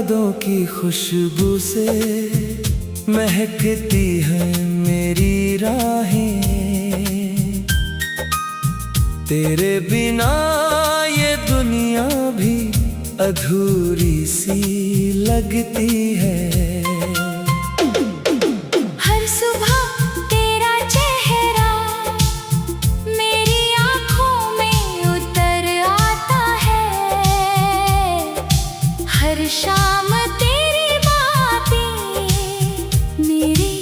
यादों की खुशबू से महकती है मेरी राहें। तेरे बिना ये दुनिया भी अधूरी सी लगती है। हर सुबह तेरा चेहरा मेरी आँखों में उतर आता है। हर शाम तेरी बातें मेरे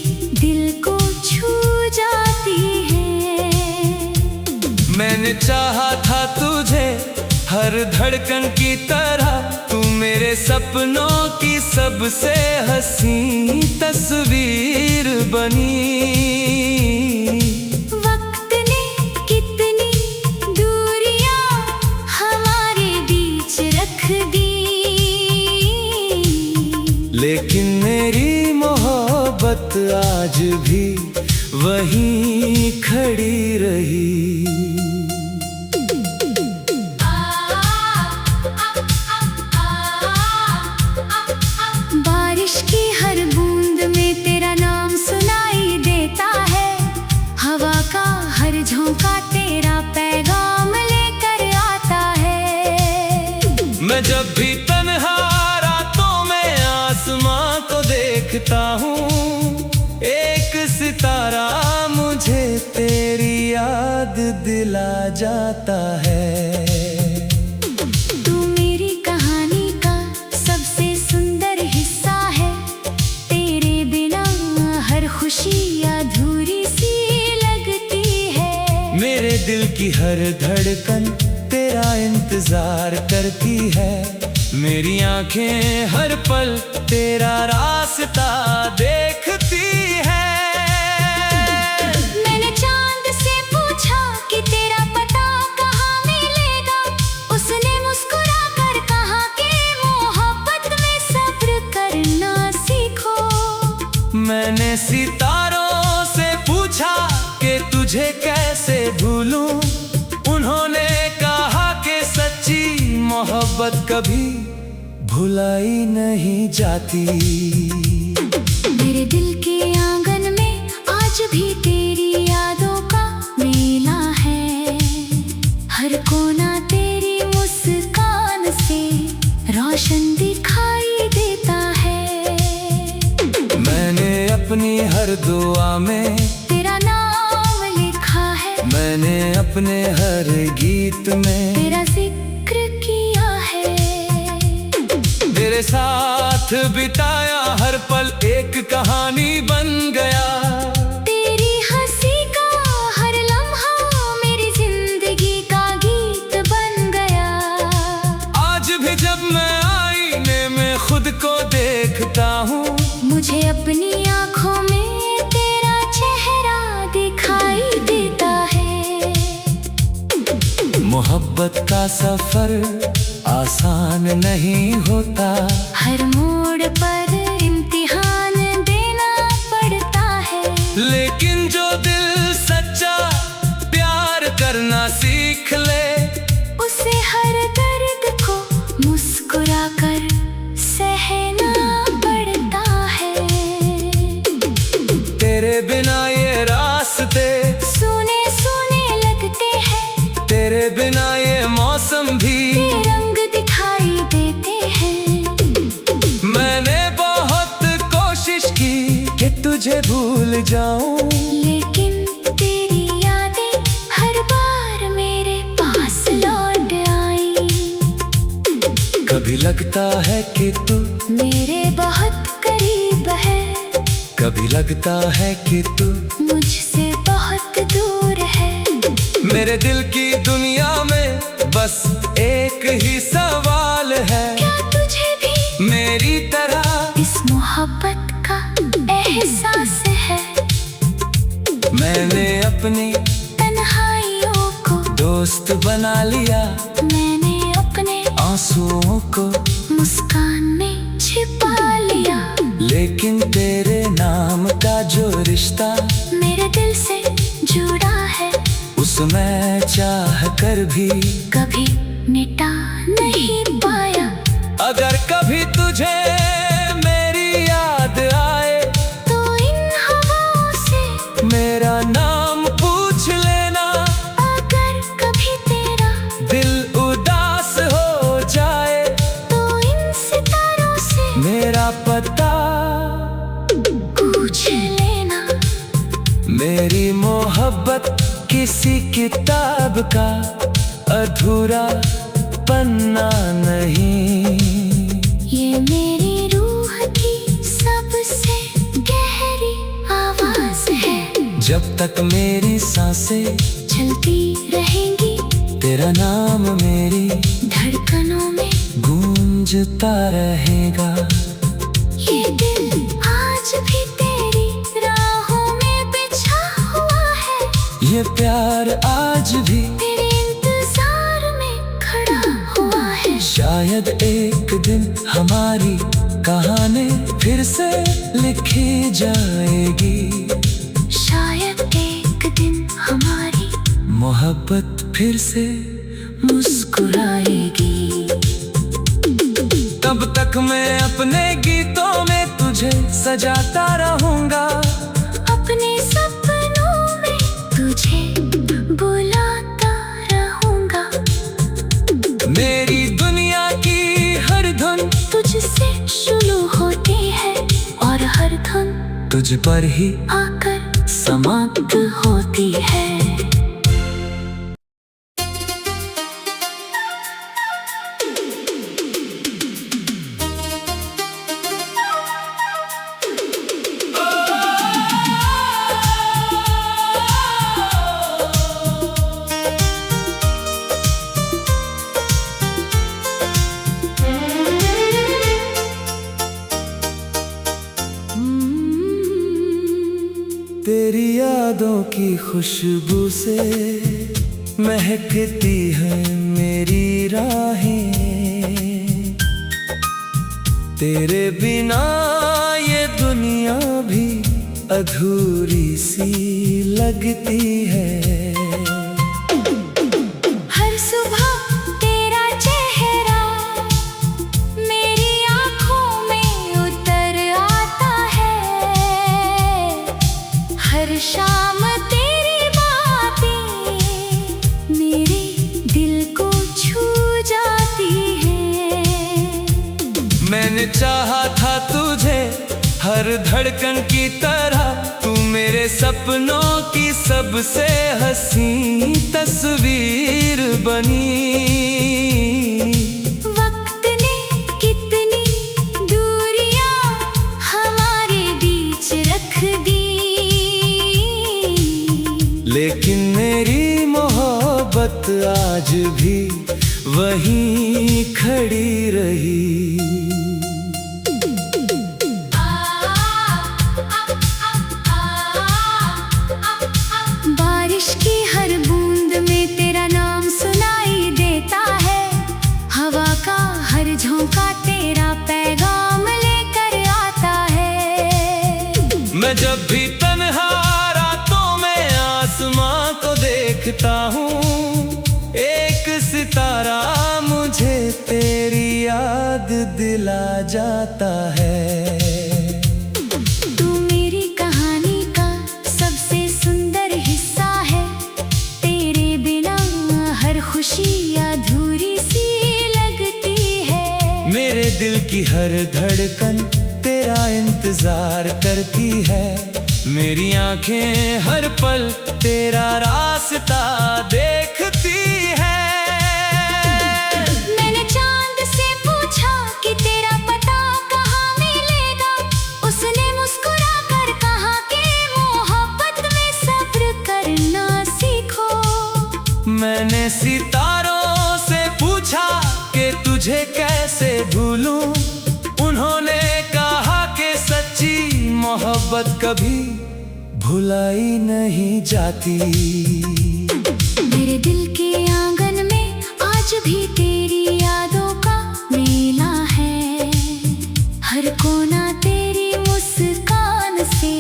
दिल को छू जाती हैं। मैंने चाहा था तुझे हर धड़कन की तरह, तू मेरे सपनों की सबसे हसीन तस्वीर बनी। वक्त ने कितनी दूरियां हमारे बीच रख दी, लेकिन मेरी मोहब्बत आज भी वहीं खड़ी रही। बारिश की हर बूंद में तेरा नाम सुनाई देता है। हवा का हर झोंका तेरा पैगाम लेकर आता है। मैं जब भी तन्हा रातों में आसमां को देखता हूँ, एक सितारा मुझे तेरी याद दिला जाता है। खुशी अधूरी सी लगती है। मेरे दिल की हर धड़कन तेरा इंतजार करती है। मेरी आंखें हर पल तेरा रास्ता देखती है। मैंने चांद से पूछा कि तेरा पता कहाँ मिलेगा, उसने मुस्कुरा कर कहा कि मोहब्बत में सब्र करना सीखो। मैंने सितारों से पूछा कि तुझे कैसे भूलूं, उन्होंने कहा कि सच्ची मोहब्बत कभी भुलाई नहीं जाती। मेरे दिल के आंगन में आज भी तेरी यादों का मेला है। हर कोना तेरी मुस्कान से रोशन दिखाई देता है। मैंने अपनी हर दुआ में तेरा नाम लिखा है। मैंने अपने हर गीत में तेरा जिक्र किया है। तेरे साथ बिताया हर पल एक कहानी बन गया। तेरी हंसी का हर लम्हा मेरी जिंदगी का गीत बन गया। आज भी जब मैं आईने में खुद को देखता हूँ, मुझे अपनी आँखों में तेरा चेहरा दिखाई देता है। मोहब्बत का सफर आसान नहीं होता। हर मोड़ पर इम्तिहान देना पड़ता है, लेकिन जो दिल सच्चा प्यार करना सीख ले, उसे हर दर्द को मुस्कुरा कर सहना पड़ता है। तेरे बिना ये रास्ते सुने सुने लगते हैं। तेरे बिना ये मौसम भी रंग दिखाई देते हैं। मैंने बहुत कोशिश की कि तुझे भूल जाऊं, लेकिन तेरी यादें हर बार मेरे पास लौट आई। कभी लगता है कि तू मेरे बहुत करीब है, कभी लगता है कि तू मुझसे बहुत दूर है। मेरे दिल की दुनिया में बस एक ही सवाल है, क्या तुझे भी मेरी तरह इस मोहब्बत का एहसास है? मैंने अपनी तन्हाइयों को दोस्त बना लिया। मैंने अपने आंसुओं को मुस्कान में छिपा लिया। लेकिन तेरे नाम का जो रिश्ता मेरे दिल से जुड़ा है, उसमें चाह कर भी कभी मिटा नहीं पाया। अगर कभी तुझे पूछ लेना। मेरी मोहब्बत किसी किताब का अधूरा पन्ना नहीं। ये मेरी रूह की सबसे गहरी आवाज है। जब तक मेरी सांसें चलती रहेंगी, तेरा नाम मेरी धड़कनों में गूंजता रहेगा। ये दिल आज भी तेरी राहों में बिछा हुआ है। ये प्यार आज भी तेरे इंतजार में खड़ा हुआ है। शायद एक दिन हमारी कहानी फिर से लिखी जाएगी। शायद एक दिन हमारी मोहब्बत फिर से मुस्कुराएगी। तब तक मैं अपने गीतों में तुझे सजाता रहूंगा। अपने सपनों में तुझे बुलाता रहूंगा। मेरी दुनिया की हर धुन तुझसे शुरू होती है और हर धुन तुझ पर ही आकर समाप्त होती है। तेरी यादों की खुशबू से महकती है मेरी राहें। तेरे बिना ये दुनिया भी अधूरी सी लगती है। हर सुबह तेरा चेहरा मेरी आँखों में उतर आता है। हर शाम तेरी बातें मेरे दिल को छू जाती हैं। मैंने चाहा था तुझे हर धड़कन की तरह, तू मेरे सपनों की सबसे हसीन तस्वीर बनी। वक्त ने कितनी दूरियां हमारे बीच रख दी, लेकिन मेरी मोहब्बत आज भी वहीं खड़ी रही। बारिश की हर बूंद में तेरा नाम सुनाई देता है। हवा का हर झोंका तेरा पैगाम लेकर आता है। मैं जब भी तन्हा रातों में आसमां को देखता हूँ, एक सितारा मुझे तेरी याद दिला जाता है। तू मेरी कहानी का सबसे सुंदर हिस्सा है। तेरे बिना हर खुशी अधूरी सी लगती है। मेरे दिल की हर धड़कन तेरा इंतजार करती है। मेरी आंखें हर पल तेरा रास्ता देखती है। मैंने चांद से पूछा कि तेरा पता कहाँ मिलेगा। उसने मुस्कुरा कर कहा कि मोहब्बत में सब्र करना सीखो। मैंने सितारों से पूछा कि तुझे कैसे भूलूं। उन्होंने कहा कि सच्ची मोहब्बत कभी भुलाई नहीं जाती। मेरे दिल के आंगन में आज भी तेरी यादों का मेला है। हर कोना तेरी मुस्कान से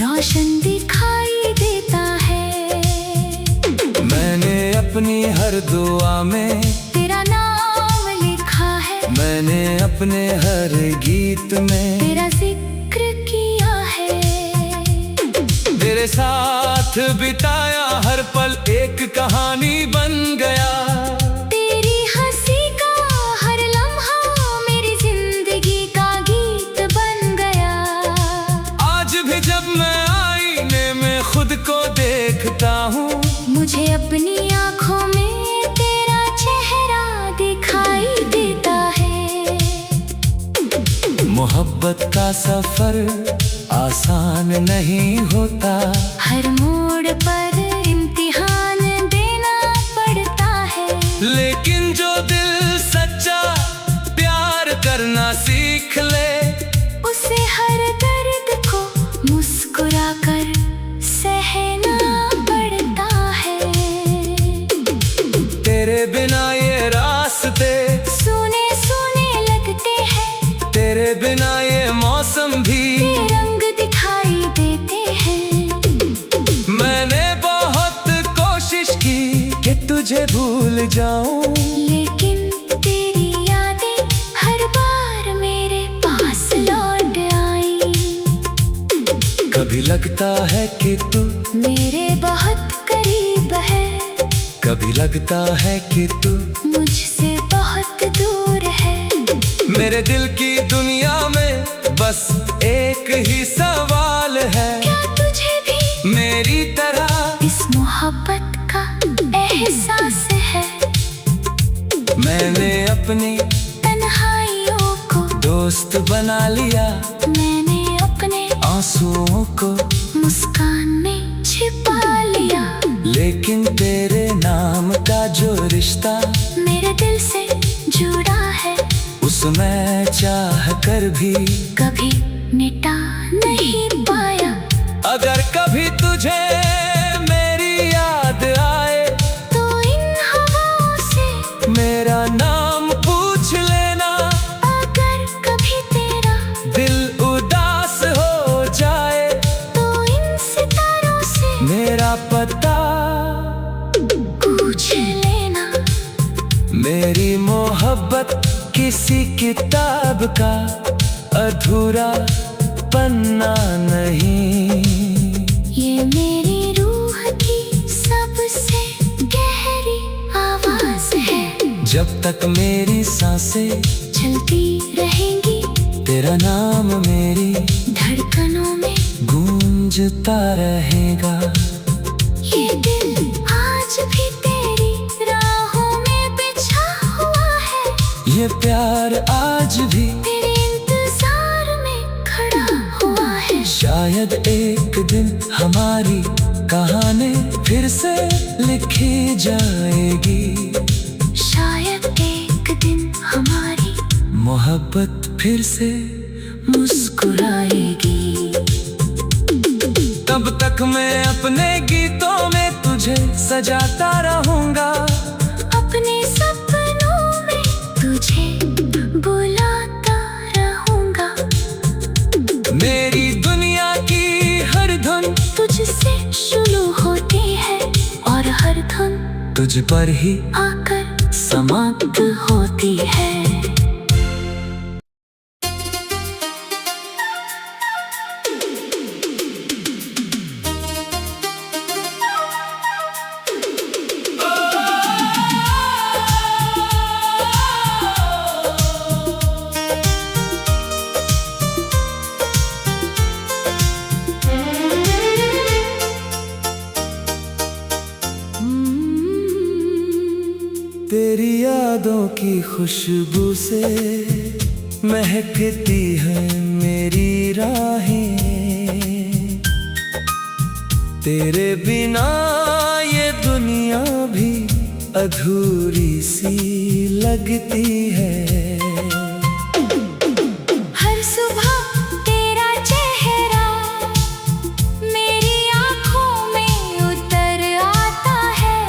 रोशन दिखाई देता है। मैंने अपनी हर दुआ में तेरा नाम लिखा है। मैंने अपने हर गीत में तेरा जिक्र किया है। तेरे साथ बिताया हर पल एक कहानी बन गया। तेरी हंसी का हर लम्हा मेरी जिंदगी का गीत बन गया। आज भी जब मैं आईने में खुद को देखता हूँ, मुझे अपनी आँखों में तेरा चेहरा दिखाई देता है। मोहब्बत का सफर आसान नहीं होता, हर मोड़ पर इम्तिहान देना पड़ता है। लेकिन जो दिल सच्चा प्यार करना सीख ले, उसे हर दर्द को मुस्कुरा कर सहना पड़ता है। तेरे बिना ये रास्ते सुने सुने लगते हैं, तेरे बिना ये मौसम भी रंग दिखाई देते हैं। मैंने बहुत कोशिश की कि तुझे भूल जाऊं, लेकिन तेरी यादें हर बार मेरे पास लौट आई। कभी लगता है कि तू मेरे बहुत करीब है, कभी लगता है कि तू मुझसे बहुत दूर है। मेरे दिल की दुनिया में बस एक ही सवाल है, क्या तुझे भी मेरी तरह इस मोहब्बत का एहसास है? मैंने अपनी तन्हाइयों को दोस्त बना लिया, मैंने अपने आंसुओं को मुस्कान में छिपा लिया। लेकिन तेरे नाम का जो रिश्ता मेरे दिल से जुड़ा है, उसमें चाह कर भी कभी मिटा नहीं पाया। अगर कभी तुझे मेरी याद आए, तो इन हवाओं से मेरा नाम पूछ लेना। अगर कभी तेरा दिल उदास हो जाए, तो इन सितारों से मेरा पता पूछ लेना। मेरी मोहब्बत किसी किताब का अधूरा पन्ना नहीं, ये मेरी रूह की सबसे गहरी आवाज है। जब तक मेरी सांसें चलती रहेंगी, तेरा नाम मेरी धड़कनों में गूंजता रहेगा। ये दिल आज भी तेरी राहों में बिछा हुआ है, ये प्यार आज भी तेरे इंतजार में खड़ा हुआ है। शायद एक दिन हमारी कहानी फिर से लिखी जाएगी, शायद एक दिन हमारी मोहब्बत फिर से मुस्कुराएगी। तब तक मैं अपने गीतों में तुझे सजाता रहूंगा, अपने सपनों में तुझे बुलाता रहूंगा। मेरी दुनिया की हर धुन तुझसे शुरू होती है और हर धुन तुझ पर ही आकर समाप्त होती है। तेरी यादों की खुशबू से महकती है मेरी राहें, तेरे बिना ये दुनिया भी अधूरी सी लगती है। हर सुबह तेरा चेहरा मेरी आँखों में उतर आता है,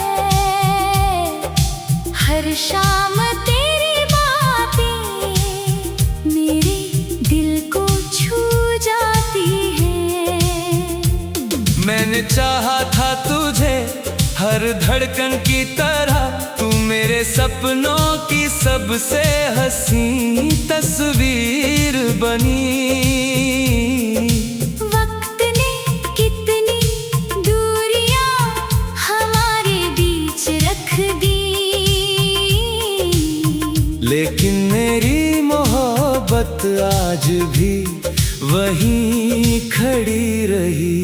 हर शाम तेरी बातें मेरे दिल को छू जाती हैं। मैंने चाहा था तुझे हर धड़कन की तरह, तू मेरे सपनों की सबसे हंसी तस्वीर बनी। वक्त ने कितनी दूरियां हमारे बीच रख दी, लेकिन मेरी मोहब्बत आज भी वहीं खड़ी रही।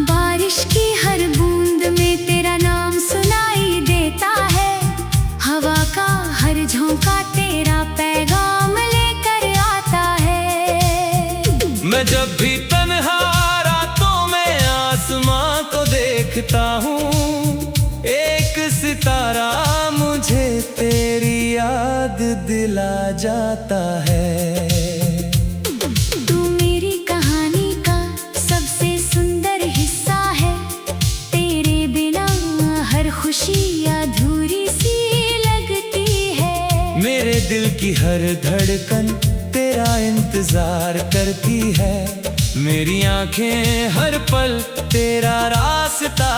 बारिश की हर बूंद में तेरा नाम सुनाई देता है, हवा का हर झोंका तेरा पैगाम लेकर आता है। मैं जब भी तन्हा रातों में आसमां को देखता हूँ, एक सितारा मुझे तेरी याद दिला जाता है। तू मेरी कहानी का सबसे सुंदर हिस्सा है, तेरे बिना हर खुशी अधूरी सी लगती है। मेरे दिल की हर धड़कन तेरा इंतजार करती है, मेरी आंखें हर पल तेरा रास्ता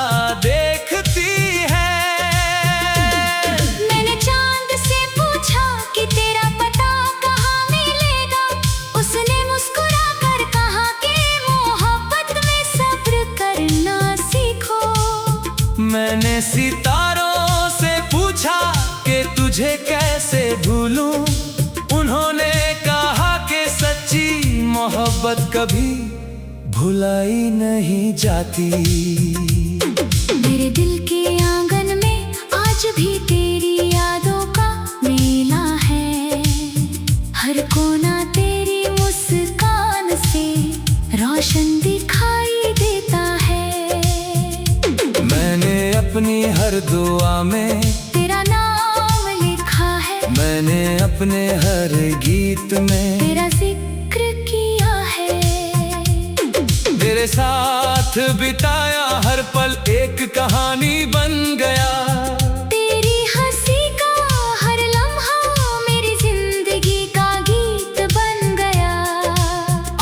देखती है। मैंने चांद से पूछा कि तेरा पता कहाँ मिलेगा, उसने मुस्कुरा कर कहा कि मोहब्बत में सब्र करना सीखो। मैंने सितारों से पूछा कि तुझे कैसे भूलूं, उन्होंने कहा कि सच्ची मोहब्बत कभी भुलाई नहीं जाती। मेरे दिल के आंगन में आज भी तेरी यादों का मेला है, हर कोना तेरी मुस्कान से रोशन दिखाई देता है। मैंने अपनी हर दुआ में तेरा नाम लिखा है, मैंने अपने हर गीत में तेरा जिक्र किया है। तेरे साथ बिताया हर पल एक कहानी बन गया। तेरी हंसी का हर लम्हा मेरी जिंदगी का गीत बन गया।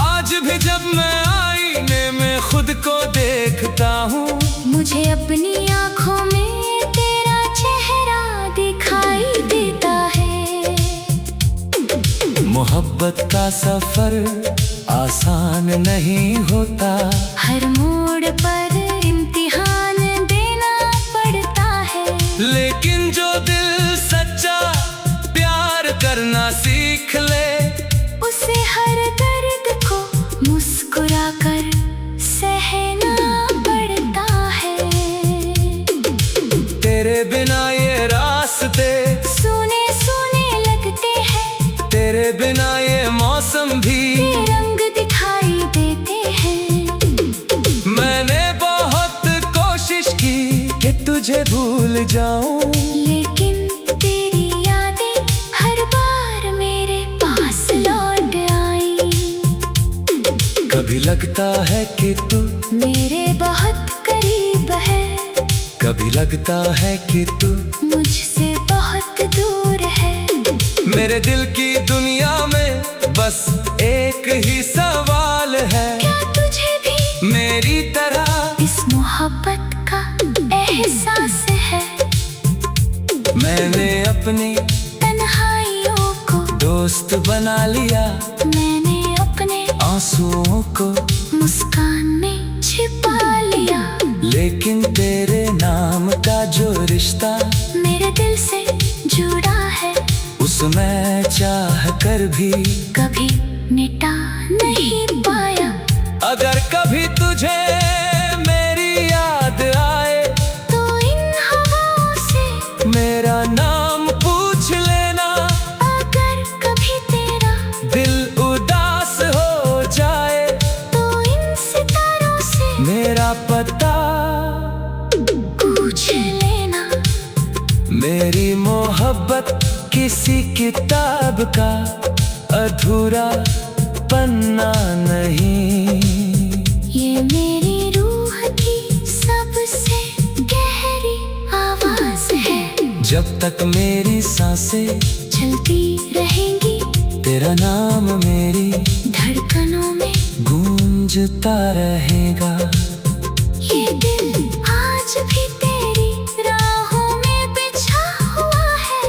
आज भी जब मैं आईने में खुद को देखता हूँ, मुझे अपनी आँखों में तेरा चेहरा दिखाई देता है। मोहब्बत का सफर आसान नहीं होता, हर मोड़ पर इम्तिहान देना पड़ता है। लेकिन जो दिल सच्चा प्यार करना सीख ले, उसे हर दर्द को मुस्कुरा कर सहना पड़ता है। तेरे बिना ये रास्ते सुने सुने लगते हैं, तेरे बिना ये मौसम भी रंग दिखाई देते हैं। मैंने बहुत कोशिश की कि तुझे भूल जाऊं, लेकिन तेरी यादें हर बार मेरे पास लौट आई। कभी लगता है कि तू मेरे बहुत करीब है, कभी लगता है कि तू मुझसे बहुत दूर है। मेरे दिल की दुनिया में बस एक ही सवाल है, क्या तुझे भी मेरी तरह इस मोहब्बत का एहसास है? मैंने अपनी तन्हाइयों को दोस्त बना लिया, मैंने अपने आंसुओं को मुस्कान में छिपा लिया। लेकिन तेरे नाम का जो रिश्ता मेरे दिल से जुड़ा है, उसमें चाह कर भी कभी मिटा नहीं पाया। अगर कभी तुझे मेरी याद आए, तो इन हवाओं से मेरा नाम पूछ लेना। अगर कभी तेरा दिल उदास हो जाए, तो इन सितारों से मेरा पता पूछ लेना। मेरी मोहब्बत किसी किताब का अधूरा पन्ना नहीं, ये मेरी रूह की सबसे गहरी आवाज है। जब तक मेरी सांसें चलती रहेंगी, तेरा नाम मेरी धड़कनों में गूंजता रहेगा। ये दिल आज भी तेरी राहों में बिछा हुआ है,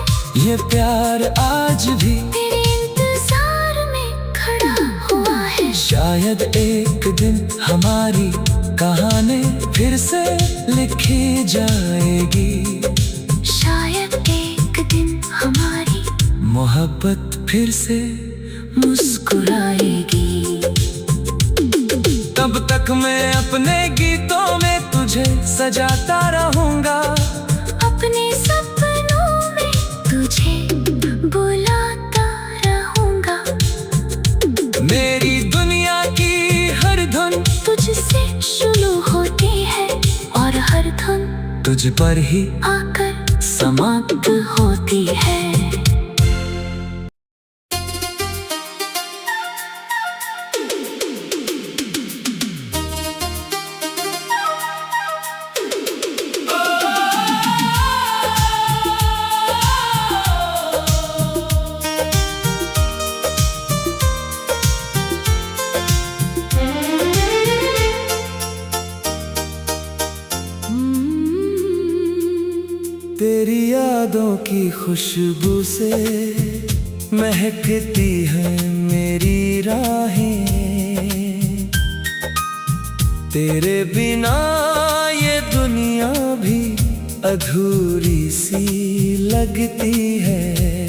ये प्यार आज भी तेरे इंतजार में खड़ा हुआ है। शायद एक दिन हमारी कहानी फिर से लिखी जाएगी, शायद एक दिन मोहब्बत फिर से मुस्कुराएगी। तब तक मैं अपने गीतों में तुझे सजाता रहूंगा, अपने सपनों में तुझे बुलाता रहूंगा। मेरी दुनिया की हर धुन तुझसे शुरू होती है और हर धुन तुझ पर ही आकर समाप्त होती है। तेरी यादों की खुशबू से महकती है मेरी राहें, तेरे बिना ये दुनिया भी अधूरी सी लगती है।